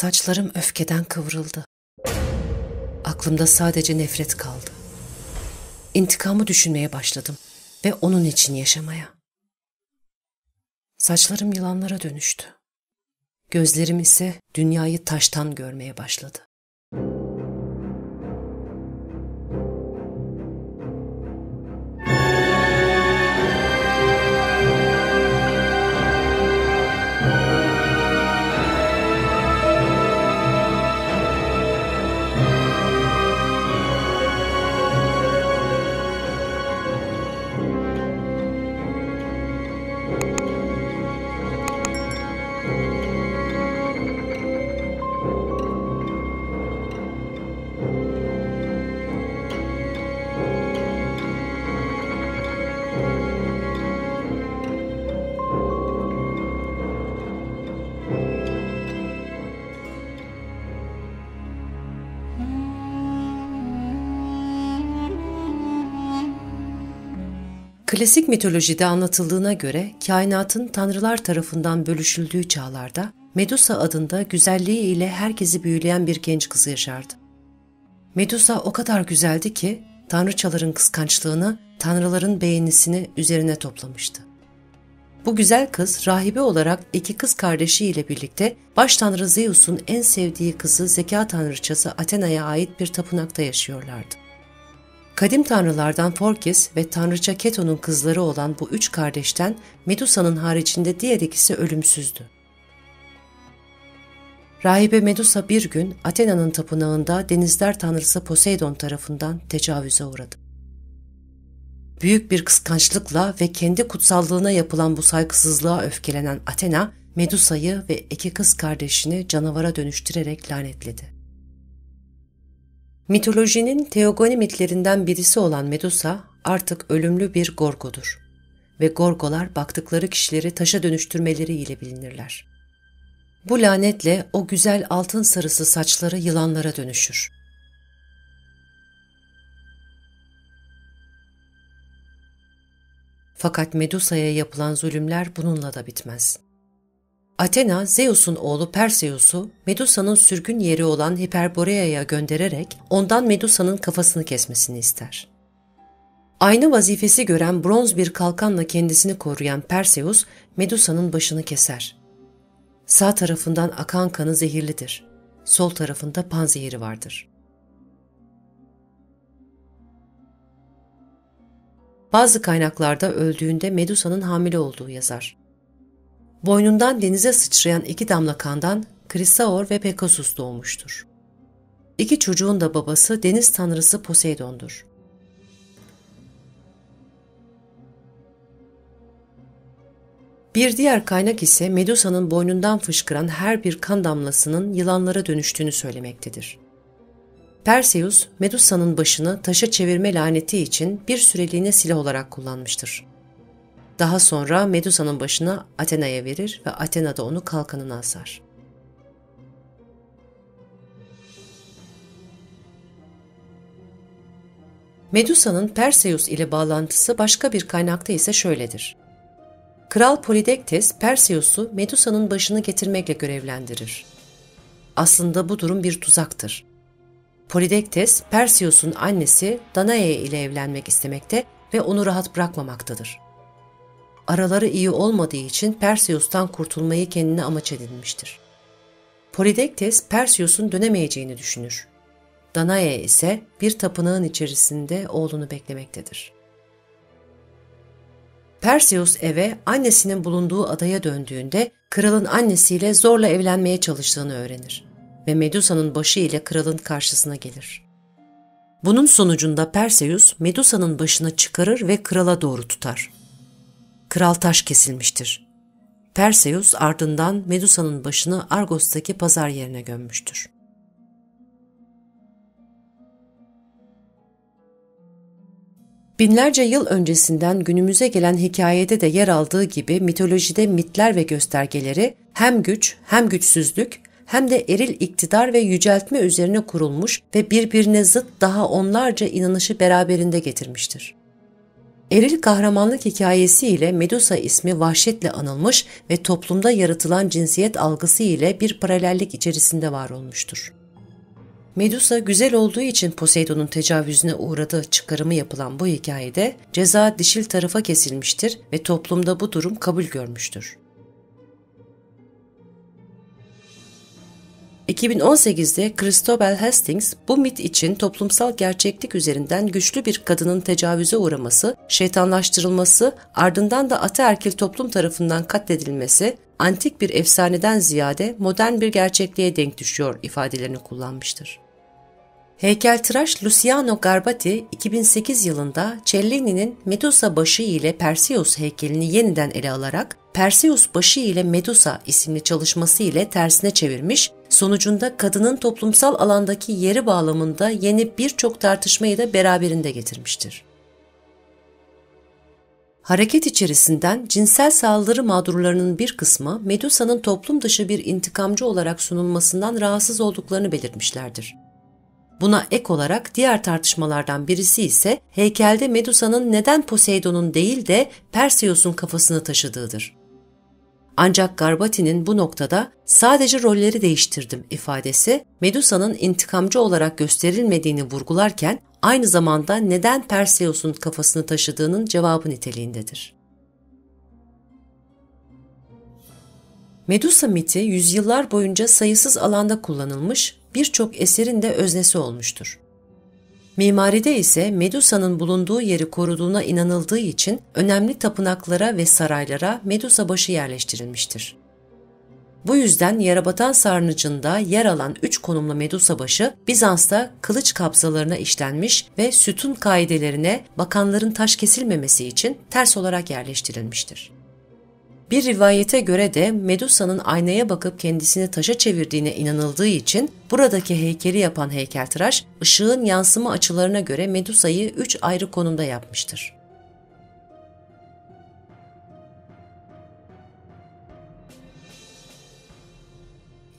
Saçlarım öfkeden kıvrıldı. Aklımda sadece nefret kaldı. İntikamı düşünmeye başladım ve onun için yaşamaya. Saçlarım yılanlara dönüştü. Gözlerim ise dünyayı taştan görmeye başladı. Klasik mitolojide anlatıldığına göre kainatın tanrılar tarafından bölüşüldüğü çağlarda Medusa adında güzelliği ile herkesi büyüleyen bir genç kız yaşardı. Medusa o kadar güzeldi ki tanrıçaların kıskançlığını, tanrıların beğenisini üzerine toplamıştı. Bu güzel kız rahibe olarak iki kız kardeşiyle birlikte baş tanrı Zeus'un en sevdiği kızı zeka tanrıçası Athena'ya ait bir tapınakta yaşıyorlardı. Kadim tanrılardan Phorkys ve tanrıça Keto'nun kızları olan bu üç kardeşten Medusa'nın haricinde diğer ikisi ölümsüzdü. Rahibe Medusa bir gün Athena'nın tapınağında denizler tanrısı Poseidon tarafından tecavüze uğradı. Büyük bir kıskançlıkla ve kendi kutsallığına yapılan bu saygısızlığa öfkelenen Athena, Medusa'yı ve iki kız kardeşini canavara dönüştürerek lanetledi. Mitolojinin teogoni mitlerinden birisi olan Medusa artık ölümlü bir gorgodur ve gorgolar baktıkları kişileri taşa dönüştürmeleri ile bilinirler. Bu lanetle o güzel altın sarısı saçları yılanlara dönüşür. Fakat Medusa'ya yapılan zulümler bununla da bitmez. Athena, Zeus'un oğlu Perseus'u Medusa'nın sürgün yeri olan Hiperborea'ya göndererek ondan Medusa'nın kafasını kesmesini ister. Aynı vazifesi gören bronz bir kalkanla kendisini koruyan Perseus, Medusa'nın başını keser. Sağ tarafından akan kanı zehirlidir. Sol tarafında panzehiri vardır. Bazı kaynaklarda öldüğünde Medusa'nın hamile olduğu yazar. Boynundan denize sıçrayan iki damla kandan Krisaor ve Pegasus doğmuştur. İki çocuğun da babası deniz tanrısı Poseidon'dur. Bir diğer kaynak ise Medusa'nın boynundan fışkıran her bir kan damlasının yılanlara dönüştüğünü söylemektedir. Perseus, Medusa'nın başını taşa çevirme laneti için bir süreliğine silah olarak kullanmıştır. Daha sonra Medusa'nın başını Athena'ya verir ve Athena da onu kalkanına asar. Medusa'nın Perseus ile bağlantısı başka bir kaynakta ise şöyledir. Kral Polydektes, Perseus'u Medusa'nın başını getirmekle görevlendirir. Aslında bu durum bir tuzaktır. Polydektes, Perseus'un annesi Danae ile evlenmek istemekte ve onu rahat bırakmamaktadır. Araları iyi olmadığı için Perseus'tan kurtulmayı kendine amaç edinmiştir. Polydektes, Perseus'un dönemeyeceğini düşünür. Danae ise bir tapınağın içerisinde oğlunu beklemektedir. Perseus eve annesinin bulunduğu adaya döndüğünde kralın annesiyle zorla evlenmeye çalıştığını öğrenir ve Medusa'nın başı ile kralın karşısına gelir. Bunun sonucunda Perseus Medusa'nın başını çıkarır ve krala doğru tutar. Kral taş kesilmiştir. Perseus ardından Medusa'nın başını Argos'taki pazar yerine gömmüştür. Binlerce yıl öncesinden günümüze gelen hikayede de yer aldığı gibi mitolojide mitler ve göstergeleri hem güç hem güçsüzlük hem de eril iktidar ve yüceltme üzerine kurulmuş ve birbirine zıt daha onlarca inanışı beraberinde getirmiştir. Eril kahramanlık hikayesi ile Medusa ismi vahşetle anılmış ve toplumda yaratılan cinsiyet algısı ile bir paralellik içerisinde var olmuştur. Medusa güzel olduğu için Poseidon'un tecavüzüne uğradığı çıkarımı yapılan bu hikayede ceza dişil tarafa kesilmiştir ve toplumda bu durum kabul görmüştür. 2018'de Christobel Hastings bu mit için toplumsal gerçeklik üzerinden güçlü bir kadının tecavüze uğraması, şeytanlaştırılması, ardından da ataerkil toplum tarafından katledilmesi, antik bir efsaneden ziyade modern bir gerçekliğe denk düşüyor ifadelerini kullanmıştır. Heykeltıraş Luciano Garbati 2008 yılında Cellini'nin Medusa başı ile Perseus heykelini yeniden ele alarak Perseus başı ile Medusa isimli çalışması ile tersine çevirmiş, sonucunda kadının toplumsal alandaki yeri bağlamında yeni birçok tartışmayı da beraberinde getirmiştir. Hareket içerisinden cinsel saldırı mağdurlarının bir kısmı Medusa'nın toplum dışı bir intikamcı olarak sunulmasından rahatsız olduklarını belirtmişlerdir. Buna ek olarak diğer tartışmalardan birisi ise heykelde Medusa'nın neden Poseidon'un değil de Perseus'un kafasını taşıdığıdır. Ancak Garbati'nin bu noktada sadece rolleri değiştirdim ifadesi Medusa'nın intikamcı olarak gösterilmediğini vurgularken aynı zamanda neden Perseus'un kafasını taşıdığının cevabı niteliğindedir. Medusa miti yüzyıllar boyunca sayısız alanda kullanılmış, birçok eserin de öznesi olmuştur. Mimaride ise Medusa'nın bulunduğu yeri koruduğuna inanıldığı için önemli tapınaklara ve saraylara Medusa başı yerleştirilmiştir. Bu yüzden Yerebatan Sarnıcı'nda yer alan 3 konumlu Medusa başı Bizans'ta kılıç kabzalarına işlenmiş ve sütun kaidelerine bakanların taş kesilmemesi için ters olarak yerleştirilmiştir. Bir rivayete göre de Medusa'nın aynaya bakıp kendisini taşa çevirdiğine inanıldığı için buradaki heykeli yapan heykeltıraş, ışığın yansıma açılarına göre Medusa'yı 3 ayrı konumda yapmıştır.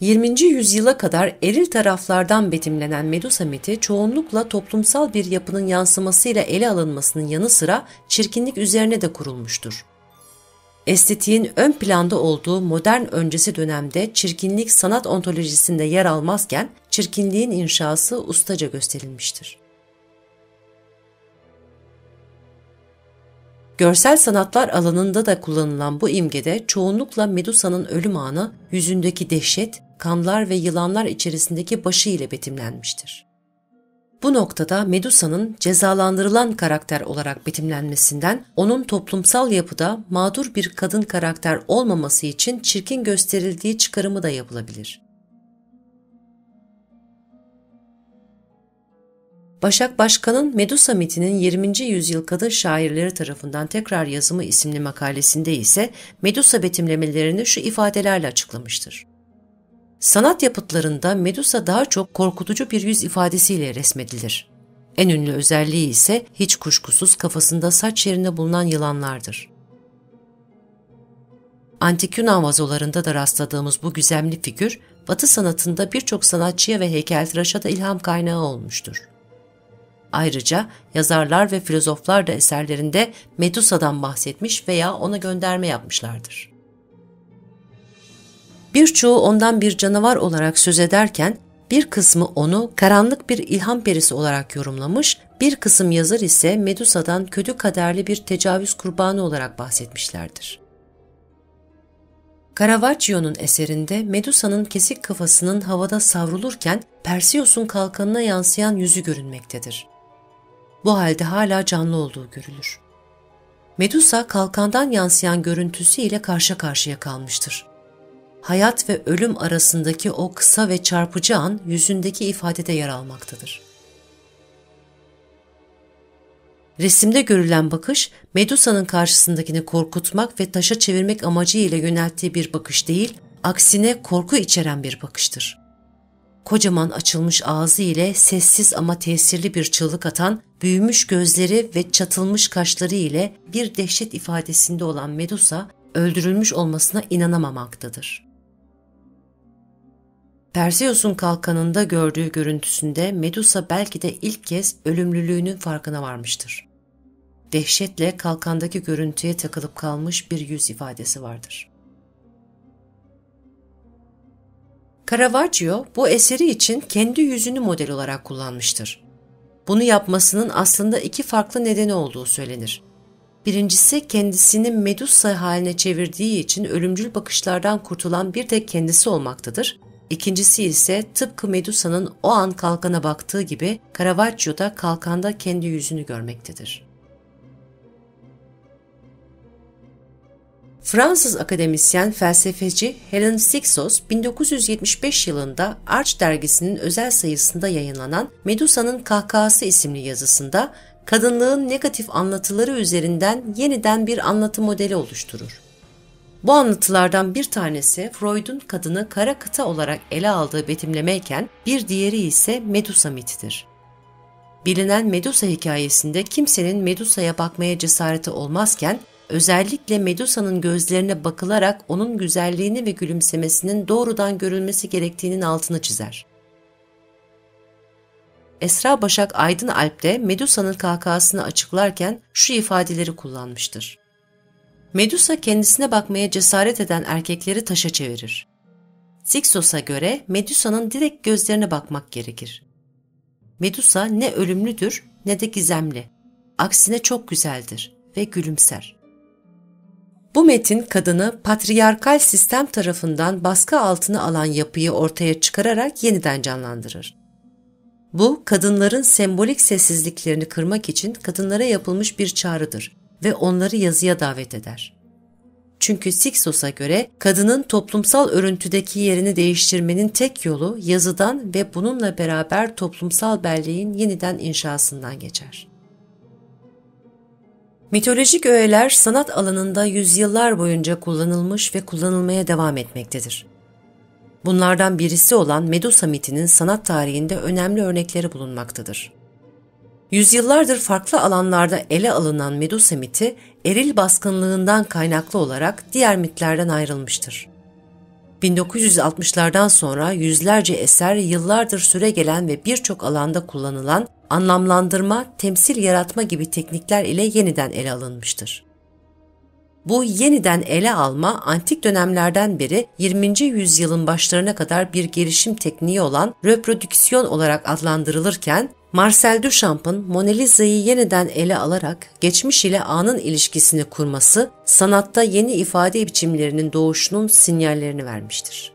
...20. yüzyıla kadar eril taraflardan betimlenen Medusa miti çoğunlukla toplumsal bir yapının yansımasıyla ele alınmasının yanı sıra çirkinlik üzerine de kurulmuştur. Estetiğin ön planda olduğu modern öncesi dönemde çirkinlik sanat ontolojisinde yer almazken çirkinliğin inşası ustaca gösterilmiştir. Görsel sanatlar alanında da kullanılan bu imgede çoğunlukla Medusa'nın ölüm anı, yüzündeki dehşet, kanlar ve yılanlar içerisindeki başı ile betimlenmiştir. Bu noktada Medusa'nın cezalandırılan karakter olarak betimlenmesinden, onun toplumsal yapıda mağdur bir kadın karakter olmaması için çirkin gösterildiği çıkarımı da yapılabilir. Başak Başkan'ın Medusa mitinin 20. yüzyıl kadın şairleri tarafından tekrar yazımı isimli makalesinde ise Medusa betimlemelerini şu ifadelerle açıklamıştır. Sanat yapıtlarında Medusa daha çok korkutucu bir yüz ifadesiyle resmedilir. En ünlü özelliği ise hiç kuşkusuz kafasında saç yerine bulunan yılanlardır. Antik Yunan vazolarında da rastladığımız bu gizemli figür, Batı sanatında birçok sanatçıya ve heykeltıraşa da ilham kaynağı olmuştur. Ayrıca yazarlar ve filozoflar da eserlerinde Medusa'dan bahsetmiş veya ona gönderme yapmışlardır. Birçoğu ondan bir canavar olarak söz ederken, bir kısmı onu karanlık bir ilham perisi olarak yorumlamış, bir kısım yazar ise Medusa'dan kötü kaderli bir tecavüz kurbanı olarak bahsetmişlerdir. Caravaggio'nun eserinde Medusa'nın kesik kafasının havada savrulurken Perseus'un kalkanına yansıyan yüzü görünmektedir. Bu halde hala canlı olduğu görülür. Medusa kalkandan yansıyan görüntüsüyle karşı karşıya kalmıştır. Hayat ve ölüm arasındaki o kısa ve çarpıcı an yüzündeki ifadede yer almaktadır. Resimde görülen bakış, Medusa'nın karşısındakini korkutmak ve taşa çevirmek amacıyla yönelttiği bir bakış değil, aksine korku içeren bir bakıştır. Kocaman açılmış ağzı ile sessiz ama tesirli bir çığlık atan, büyümüş gözleri ve çatılmış kaşları ile bir dehşet ifadesinde olan Medusa, öldürülmüş olmasına inanamamaktadır. Perseus'un kalkanında gördüğü görüntüsünde Medusa belki de ilk kez ölümlülüğünün farkına varmıştır. Dehşetle kalkandaki görüntüye takılıp kalmış bir yüz ifadesi vardır. Caravaggio bu eseri için kendi yüzünü model olarak kullanmıştır. Bunu yapmasının aslında iki farklı nedeni olduğu söylenir. Birincisi kendisini Medusa haline çevirdiği için ölümcül bakışlardan kurtulan bir tek kendisi olmaktadır. İkincisi ise tıpkı Medusa'nın o an kalkana baktığı gibi Caravaggio da kalkanda kendi yüzünü görmektedir. Fransız akademisyen felsefeci Helen Sixos 1975 yılında Arch dergisinin özel sayısında yayınlanan Medusa'nın Kahkahası isimli yazısında kadınlığın negatif anlatıları üzerinden yeniden bir anlatı modeli oluşturur. Bu anlatılardan bir tanesi Freud'un kadını kara kıta olarak ele aldığı betimlemeyken bir diğeri ise Medusa mitidir. Bilinen Medusa hikayesinde kimsenin Medusa'ya bakmaya cesareti olmazken özellikle Medusa'nın gözlerine bakılarak onun güzelliğini ve gülümsemesinin doğrudan görülmesi gerektiğinin altını çizer. Esra Başak Aydınalp de Medusa'nın kahkahasını açıklarken şu ifadeleri kullanmıştır. Medusa kendisine bakmaya cesaret eden erkekleri taşa çevirir. Sixos'a göre Medusa'nın direkt gözlerine bakmak gerekir. Medusa ne ölümlüdür ne de gizemli. Aksine çok güzeldir ve gülümser. Bu metin kadını patriarkal sistem tarafından baskı altına alan yapıyı ortaya çıkararak yeniden canlandırır. Bu, kadınların sembolik sessizliklerini kırmak için kadınlara yapılmış bir çağrıdır ve onları yazıya davet eder. Çünkü Sixos'a göre kadının toplumsal örüntüdeki yerini değiştirmenin tek yolu yazıdan ve bununla beraber toplumsal belleğin yeniden inşasından geçer. Mitolojik öğeler sanat alanında yüzyıllar boyunca kullanılmış ve kullanılmaya devam etmektedir. Bunlardan birisi olan Medusa mitinin sanat tarihinde önemli örnekleri bulunmaktadır. Yüzyıllardır farklı alanlarda ele alınan Medusa miti, eril baskınlığından kaynaklı olarak diğer mitlerden ayrılmıştır. 1960'lardan sonra yüzlerce eser yıllardır süregelen ve birçok alanda kullanılan anlamlandırma, temsil yaratma gibi teknikler ile yeniden ele alınmıştır. Bu yeniden ele alma antik dönemlerden beri 20. yüzyılın başlarına kadar bir gelişim tekniği olan reprodüksiyon olarak adlandırılırken, Marcel Duchamp'ın Mona Lisa'yı yeniden ele alarak geçmiş ile anın ilişkisini kurması, sanatta yeni ifade biçimlerinin doğuşunun sinyallerini vermiştir.